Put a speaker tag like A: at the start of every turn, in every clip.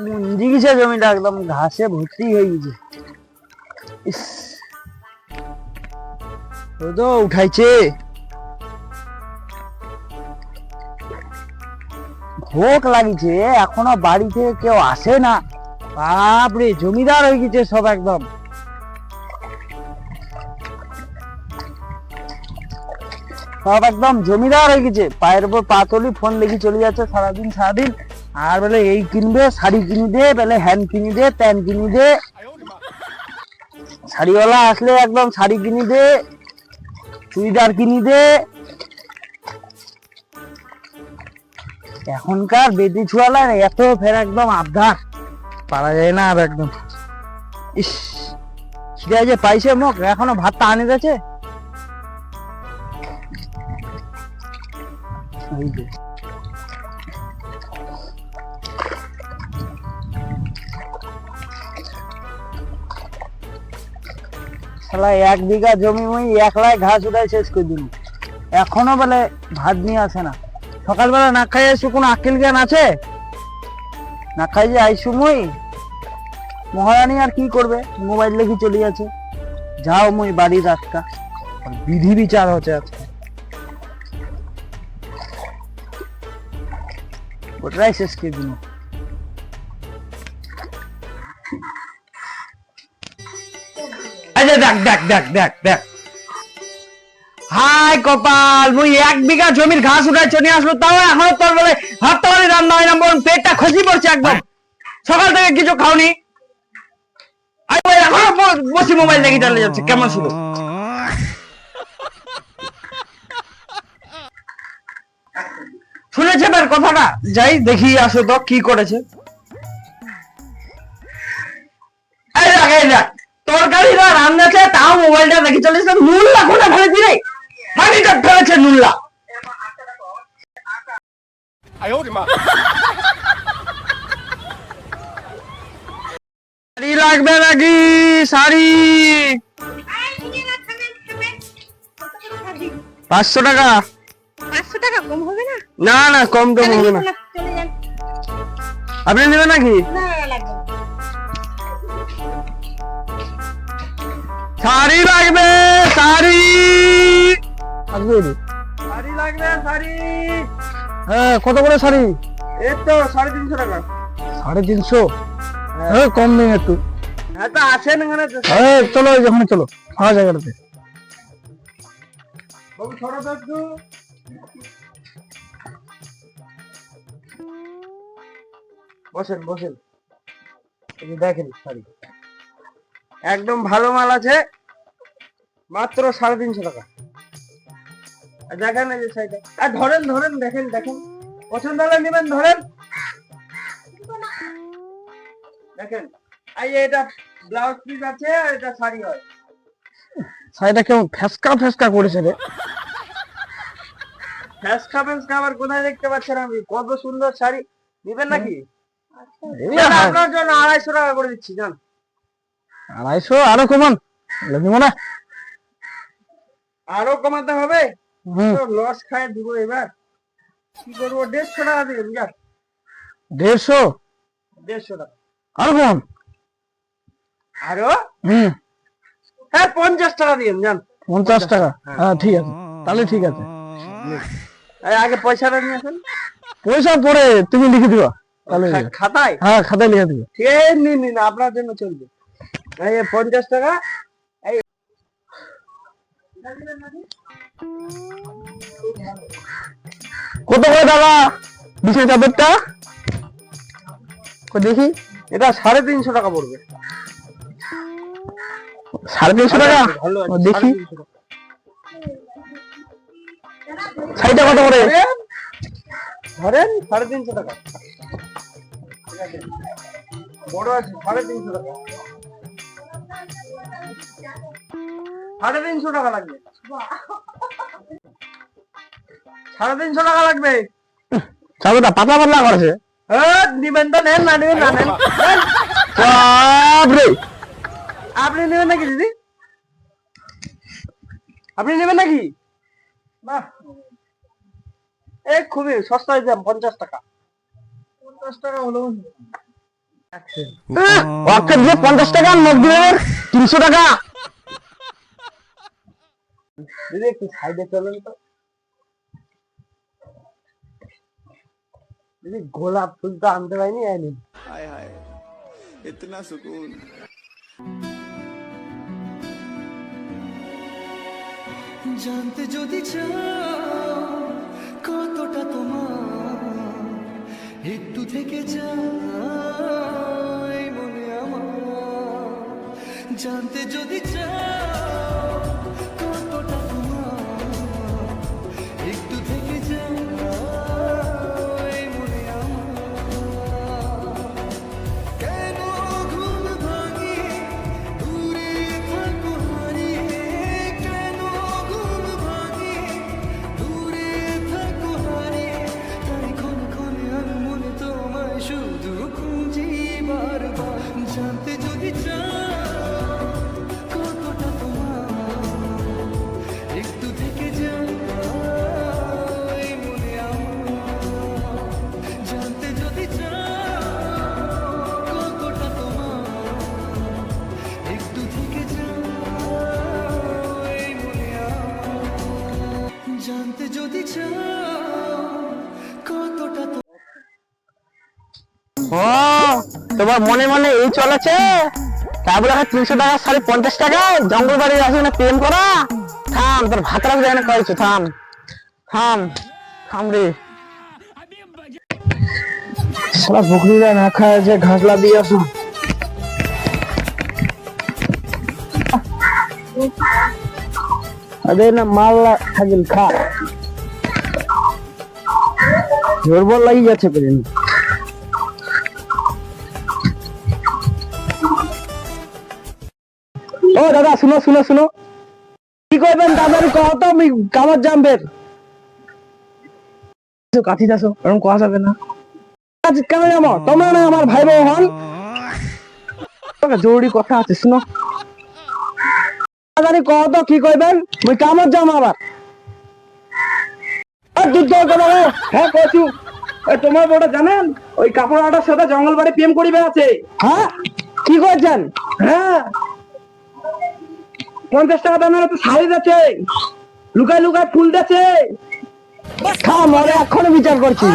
A: মুঞ্জি গেছে জমিটা, একদম ঘাসে ভর্তি হয়ে গেছে। ইস, তো উঠাইছে, ভোক লাগিছে, এখনো বাড়িতে কেউ আসে না। বাপরে, জমিদার হয়ে গেছে সব, একদম সব একদম জমিদার হয়ে গেছে। পায়ের উপর পা তুলি, ফোন দেখি চলে যাচ্ছে সারাদিন সারাদিন। আর বলে এই কিনবে, শাড়ি কিনে দে, বলে হ্যান্ড কিনে দে, প্যান্ট কিনে দে। শাড়িওয়ালা আসলে একদম শাড়ি কিনে দে, চুড়িদার কিনে দে। এখনকার বেটি ছুয়ালা এত ফের একদম আবদার পারা যায় না আর একদম। ইস, খিদে যে পাইছে মুখ, এখনো ভাতটা আনে যাচ্ছে। এক বিঘা জমি মুই একলাই ঘাস উঠাই শেষ করে দিন, এখনো বলে ভাত নিয়ে আসে না। সকালবেলা না খাই আসু, কোনো আকিল জ্ঞান আছে? না খাই যে আইসু মুই, মহারানী আর কি করবে, মোবাইল দেখি চলে যাচ্ছে। যাও মুই বাড়ির আজকা বিধি বিচার হচ্ছে আজকে, ওটাই শেষ করে দিন। দেখ দেখ দেখ দেখ দেখ, হাই কপাল, মুই এক বিঘা জমির ঘাস উঠাই চলে আসলো, তাও এখনো তোর বলে ভাত তরকারি রান্না হয় না, বরং পেটটা খসি পড়ছে একদম। সকাল থেকে কিছু খাওনি, এখনো বসি মোবাইল দেখে চালিয়ে যাচ্ছে, কেমন ছিল? শুনেছে তার কথাটা? যাই দেখি আসো তো কি করেছে। এই দেখ, এই দেখ, তরকারিটা রান্নাছে, তাও মোবাইলটা দেখে চলেছে। নুল্লা কোনে ফেলেছি রে, পানিটা ফেলেছে নুল্লা। শাড়ি লাগবে নাকি? শাড়ি 500 টাকা।
B: 500 টাকা কম হবে না?
A: না না, কম টম হবে না। আপনি নেবেন নাকি?
B: না লাগবে।
A: শাড়ি লাগবে, শাড়ি শাড়ি লাগবে, শাড়ি। হ্যাঁ, কত করে শাড়ি? এই তো 350 টাকা। 350? হ্যাঁ, কম নেই একটু। হ্যাঁ তো আসেন এখানে। হ্যাঁ চলো, যখন চলো ফাঁকা জায়গাটাতে। বাবু ছোট একটু বসেন বসেন, এই দেখেন শাড়ি একদম ভালো মাল আছে, মাত্র 350 টাকা। দেখেন এই যে শাড়িটা, আর ধরেন ধরেন, দেখেন দেখেন, পছন্দ হলে নেবেন, ধরেন দেখেন। এই এটা ব্লাউজ পিস আছে, আর এটা শাড়ি হয়। শাড়িটা কেমন ফেসকা ফেসকা করেছে রে। ফেসকা ফেসকা আবার কোথায় দেখতে পাচ্ছেন? আমি কত সুন্দর শাড়ি, নেবেন নাকি? আপনার জন্য 250 টাকা করে দিচ্ছি, জান। 250? আরো কমান, নেব না। আরো কমাতে হবে? লস খায় দিব এবার, কি করবো? 150 টাকা দিবেন, যা। 150? 150 টাকা আরো কমান। আরো? হ্যাঁ 50 টাকা দিন, যান। 50 টাকা? হ্যাঁ ঠিক আছে, তাহলে ঠিক আছে। আগে পয়সাটা নিয়ে আসেন। পয়সা পরে তুমি লিখে দিবা তাহলে খাতায়? হ্যাঁ খাতায় লিখে দিবা। ঠিক আছে, নিন নিন, আপনার জন্য চলবে। এই 50 টাকা। এই কত করে দাদা বিশেষ চাদরটা? দেখি, এটা 350 টাকা পড়বে। 350 টাকা? দেখি শাড়িটা কত করে? ধরেন 350 টাকা। বড় আছে 350 টাকা। 350 টাকা লাগবে। 350 টাকা লাগবে। চাদরটা পাতলা পাতলা করেছে। নিবেন তো নেন, না নিবেন না নেন। আপনি নেবেন নাকি দিদি? আপনি নেবেন নাকি? বাহ, এই খুবই সস্তায় দাম, 50 টাকা। 50 টাকা হলো ওকে দিয়ে 50 টাকা নোট দিবেন 300 টাকা। দিদি একটু সাইডে চলুন তো। দিদি গোলাপ ফুল তো আনতে পারিনি আইনি।
C: हाय हाय इतना सुकून।
D: জানতে যদি চাও কতটা তোমার, একটু থেকে যাই মনে আমার। জানতে যদি চাও কতটা তোমার, একটু থেকে যাই মনে আমার। কেন ঘুম ভাঙিয়ে দূরে থাকো হারিয়ে, কেন ঘুম ভাঙিয়ে দূরে থাকো হারিয়ে, তাই ক্ষণে ক্ষণে আমি মনে তোমায় শুধু খুঁজি বারবার। জানতে যদি চাও কতটা তোমার, একটু থেকে যাই মনে আমার। জানতে যদি চাও কতটা তোমার, একটু থেকে যাই মনে আমার। জানতে যদি চাও কতটা
A: ও তোমার মনে মনে এই চলেছে, তারপরে 300 টাকা 50 টাকা জঙ্গল বাড়ি আসে না প্রেম করা। থাম তোর ভাতরা যায় না কয়েছো, থাম থাম থাম রে। শালা বকরিরা না খায় যে ঘাসলা দিয়ে আসো। আরে না মাল্লা খাগিল খা, জোর বল লাগি যাচ্ছে প্রেম। ও দাদা শুনো শুনো শুনো, কি করবেন দাদার কহ তো, আমি কামার জামবের কাঠি যাচ্ছ, এরকম কোয়া যাবে না। আজ কেন যাবো, তোমরা না আমার ভাই বউ হন। জরুরি কথা আছে শুনো, দাদারি কহ তো কি করবেন, মুই কামত যাম আবার। হ্যাঁ কচু, তোমার বড় জানেন ওই কাপড় আটার সাথে জঙ্গল বাড়ি প্রেম করিবে আছে। হ্যাঁ কি করছেন? হ্যাঁ 50 টাকা দামের তো শাড়ি আছে, লুকায় লুকায় ফুল দিচ্ছে। এখনো বিচার করছি।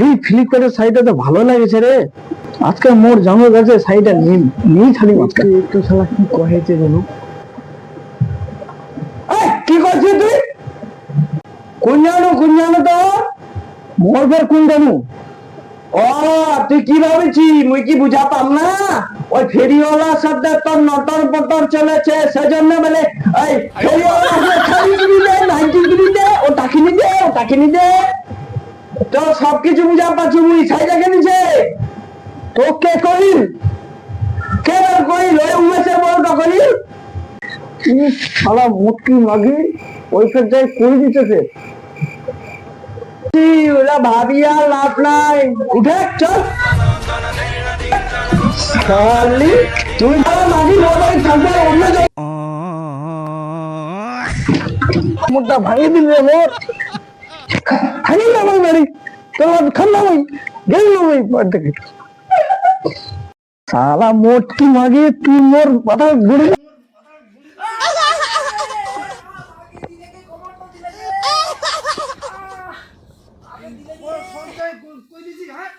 A: এই ফ্লিপকার্টের শাড়িটা তো ভালো লাগেছে রে, আজকে মোর জামা গেছে শাড়িটা নিয়ে ছাড়ি আজকে। একটু শালা কি কহেছে জানো, কি করছিস তুই? কোন জানো তো মোর ফের কোন জানো? ও তুই কি ভাবছি মুই কি বুঝাতাম না? ওই ফেরিওয়ালার সাথে তোর নটর পটর চলেছে, সেজন্য বলে এই ফেরিওয়ালা খালি কিনি দে, নাইটি কিনি দে, ও টাকিনি দে, ও টাকিনি দে। তো সবকিছু বুঝা পাচ্ছি মুই সাইডে কেনিছে তোকে কইল, কে কইল? ওই উমেশের বড়টা কইল। শালা মুটকি মাগি ওই ফের যাই কই দিতেছে। ওরা ভাবিয়া লাভ নাই, উঠে চল। তুই মাগি মোবাইল থাকবে অন্য মুদ্রা ভাঙি দিলে মোর ভাঙি না আমার বাড়ি, তোমার খান্না ভাই গেল ভাই বাড়ি থেকে। শালা মোটকি মাগি তুই মোর মাথা ঘুরে।
D: সঞ্চয় কই দিছি। হ্যাঁ